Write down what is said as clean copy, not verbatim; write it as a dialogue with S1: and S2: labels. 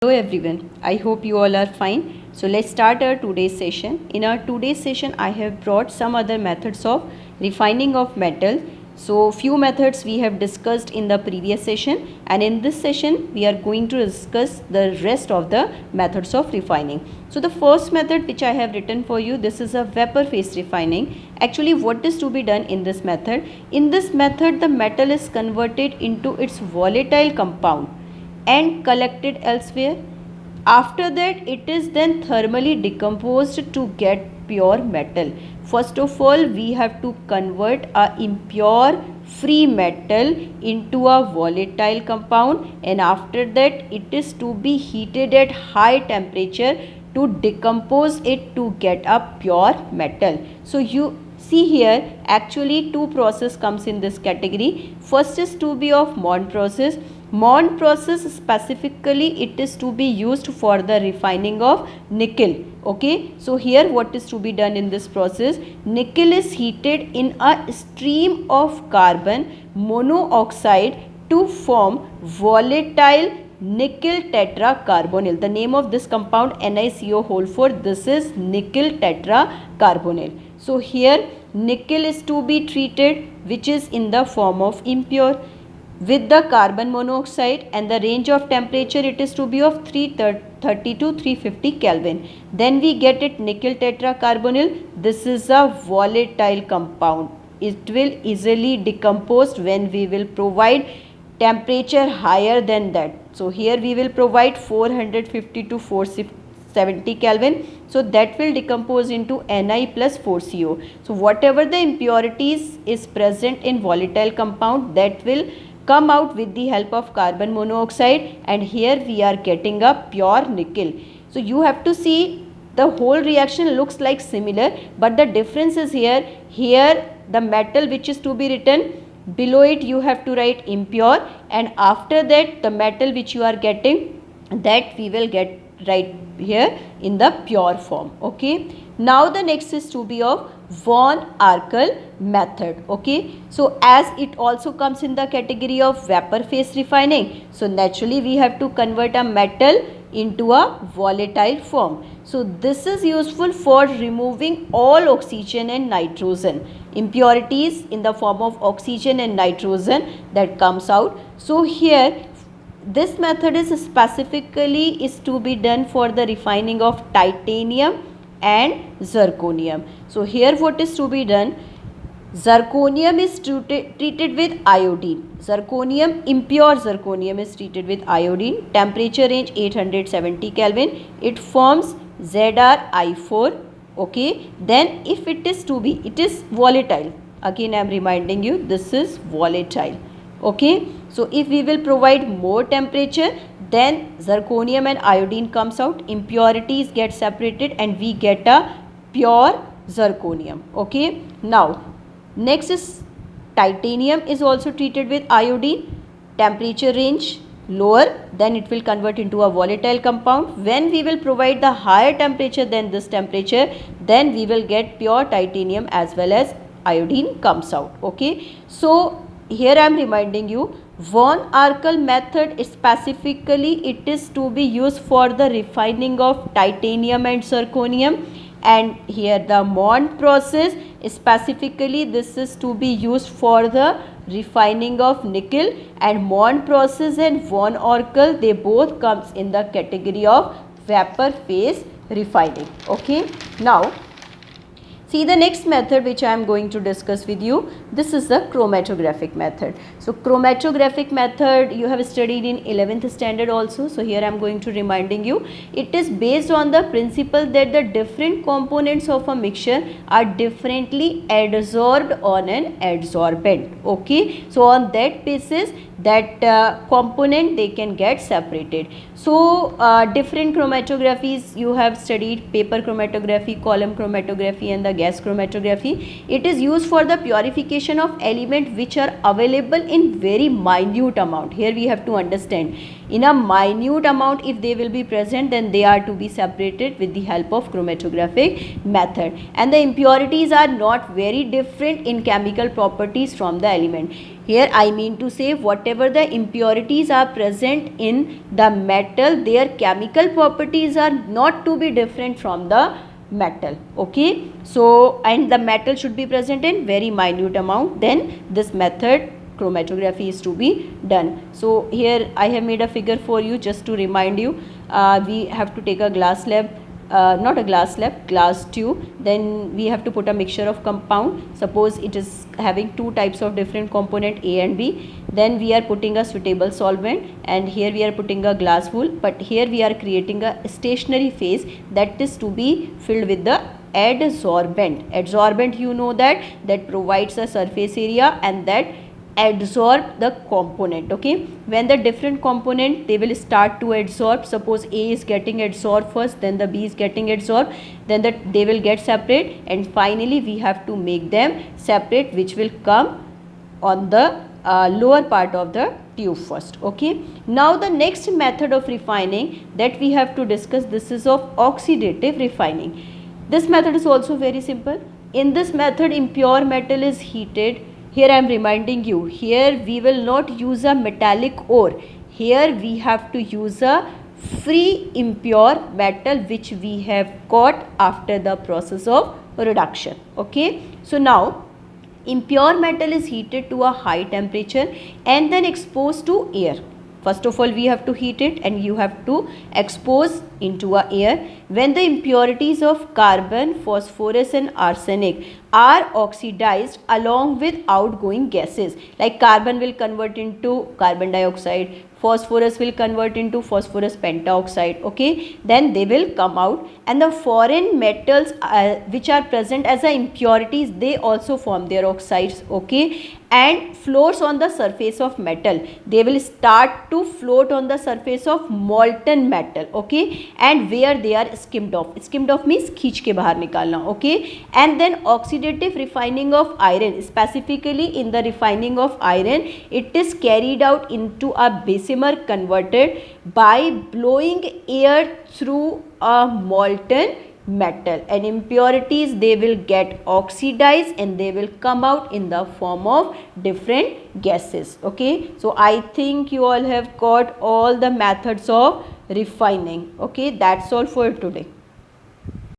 S1: Hello everyone, I hope you all are fine. So let's start our today's session. In our today's session, I have brought some other methods of refining of metal. So few methods we have discussed in the previous session, and in this session we are going to discuss the rest of the methods of refining. So the first method which I have written for you, this is a vapor phase refining. Actually, what is to be done in this method? In this method, the metal is converted into its volatile compound and collected elsewhere. After that, it is then thermally decomposed to get pure metal. First of all, we have to convert a impure free metal into a volatile compound, and after that it is to be heated at high temperature to decompose it to get a pure metal. So you see here, actually two process comes in this category. First is to be of Mond process. Mond process, specifically it is to be used for the refining of nickel. Okay, so here what is to be done in this process? Nickel is heated in a stream of carbon monoxide to form volatile nickel tetracarbonyl. The name of this compound NiCO whole 4, this is nickel tetracarbonyl. So here nickel is to be treated, which is in the form of impure, with the carbon monoxide, and the range of temperature it is to be of 330 to 350 Kelvin. Then we get it nickel tetracarbonyl. This is a volatile compound. It will easily decompose when we will provide temperature higher than that. So here we will provide 450 to 470 Kelvin. So that will decompose into Ni plus 4CO. So whatever the impurities is present in volatile compound, that will come out with the help of carbon monoxide, and here we are getting a pure nickel. So you have to see the whole reaction looks like similar, but the difference is here the metal which is to be written, below it you have to write impure, and after that the metal which you are getting, that we will get right here in the pure form. Okay, now the next is to be of von Arkel method. Okay, so as it also comes in the category of vapor phase refining, so naturally we have to convert a metal into a volatile form. So this is useful for removing all oxygen and nitrogen impurities in the form of oxygen and nitrogen that comes out. So here this method is specifically is to be done for the refining of titanium and zirconium. So here what is to be done? Zirconium is treated with iodine. Zirconium, impure zirconium is treated with iodine. Temperature range 870 Kelvin. It forms ZrI4. Okay. Then if it is to be, it is volatile. Again I am reminding you, this is volatile. Okay. So if we will provide more temperature, then zirconium and iodine comes out, impurities get separated, and we get a pure zirconium. Okay. Now next is titanium is also treated with iodine. Temperature range lower, then it will convert into a volatile compound. When we will provide the higher temperature than this temperature, then we will get pure titanium as well as iodine comes out. Okay. So here I am reminding you, von Arkel method specifically it is to be used for the refining of titanium and zirconium, and here the Mond process specifically this is to be used for the refining of nickel, and Mond process and von Arkel, they both comes in the category of vapor phase refining. Okay. Now see the next method which I am going to discuss with you. This is the chromatographic method. So chromatographic method you have studied in 11th standard also. So here I am going to reminding you, it is based on the principle that the different components of a mixture are differently adsorbed on an adsorbent. Okay. So on that basis that component they can get separated. So different chromatographies you have studied, paper chromatography, column chromatography, and the gas chromatography. It is used for the purification of elements which are available in very minute amount. Here we have to understand, in a minute amount if they will be present, then they are to be separated with the help of chromatographic method, and the impurities are not very different in chemical properties from the element. Here I mean to say whatever the impurities are present in the metal, their chemical properties are not to be different from the metal. Okay, so and the metal should be present in very minute amount, then this method chromatography is to be done. So here I have made a figure for you just to remind you. We have to take a glass slab, not a glass slab, glass tube, then we have to put a mixture of compound. Suppose it is having two types of different component A and B, then we are putting a suitable solvent, and here we are putting a glass wool, but here we are creating a stationary phase that is to be filled with the adsorbent. Adsorbent, you know that provides a surface area and that adsorb the component. Okay, when the different component they will start to adsorb, suppose A is getting adsorbed first, then the B is getting adsorbed, then they will get separate, and finally we have to make them separate, which will come on the lower part of the tube first. Okay, now the next method of refining that we have to discuss, this is of oxidative refining. This method is also very simple. In this method, impure metal is heated. Here I am reminding you, here we will not use a metallic ore. Here we have to use a free impure metal which we have got after the process of reduction. Okay, so now impure metal is heated to a high temperature and then exposed to air. First of all, we have to heat it and you have to expose into a air. When the impurities of carbon, phosphorus and arsenic are oxidized along with outgoing gases, like carbon will convert into carbon dioxide, phosphorus will convert into phosphorus pentoxide. Okay, then they will come out, and the foreign metals which are present as impurities, they also form their oxides. Okay, and floats on the surface of metal, they will start to float on the surface of molten metal. Okay, and where they are skimmed off. Skimmed off means खींच के बाहर निकालना. Okay, and then oxidative refining of iron, specifically in the refining of iron, it is carried out into a Bessemer converter by blowing air through a molten metal, and impurities they will get oxidized and they will come out in the form of different gases. Okay, so I think you all have got all the methods of refining. Okay, that's all for today.